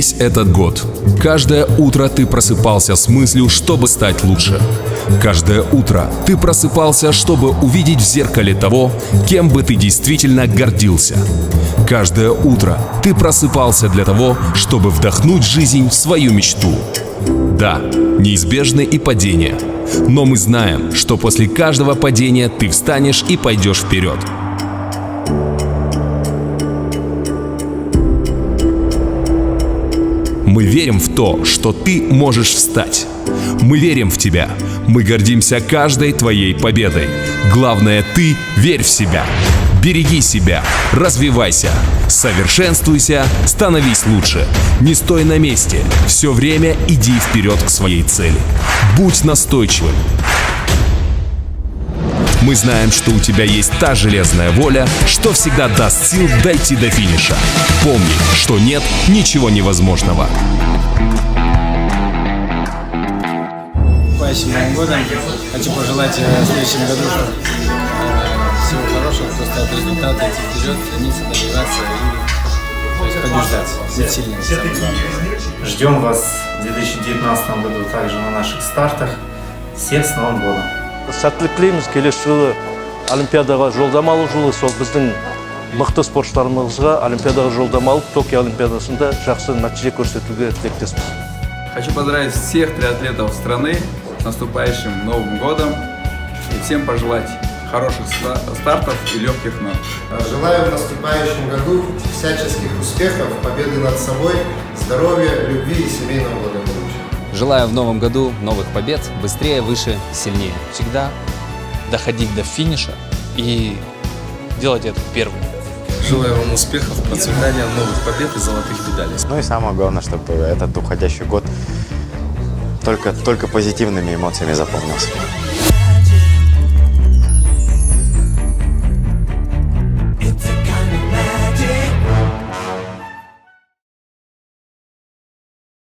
Весь этот год, каждое утро ты просыпался с мыслью, чтобы стать лучше. Каждое утро ты просыпался, чтобы увидеть в зеркале того, кем бы ты действительно гордился. Каждое утро ты просыпался для того, чтобы вдохнуть жизнь в свою мечту. Да, неизбежны и падения, но мы знаем, что после каждого падения ты встанешь и пойдешь вперед. Мы верим в то, что ты можешь встать. Мы верим в тебя. Мы гордимся каждой твоей победой. Главное, ты верь в себя. Береги себя. Развивайся. Совершенствуйся. Становись лучше. Не стой на месте. Все время иди вперед к своей цели. Будь настойчивым. Мы знаем, что у тебя есть та железная воля, что всегда даст сил дойти до финиша. Помни, что нет ничего невозможного. С Новым годом. Хочу пожелать в следующем году всего хорошего, просто от результата идти вперед, стремиться, добиваться и побеждать. Быть сильным, самое главное. Ждем вас в 2019 году также на наших стартах. Всех с Новым годом! Сәттілік тілейміз, келесі жылы Олимпиадаға жолдама алу жылы, сол біздің мықты спортшыларымызға Олимпиадаға жолдама алып, Токио Олимпиадасында жақсы нәтиже көрсетуге тілектеспіз. Хочу поздравить всех триатлетов страны с наступающим Новым годом и всем пожелать хороших стартов и легких ног. Желаю в наступающем году всяческих успехов, победы над собой, здоровья, любви и семейного благополучия. Желаю в новом году новых побед, быстрее, выше, сильнее. Всегда доходить до финиша и делать это первым. Желаю вам успехов, процветания, новых побед и золотых медалей. Ну и самое главное, чтобы этот уходящий год только позитивными эмоциями запомнился.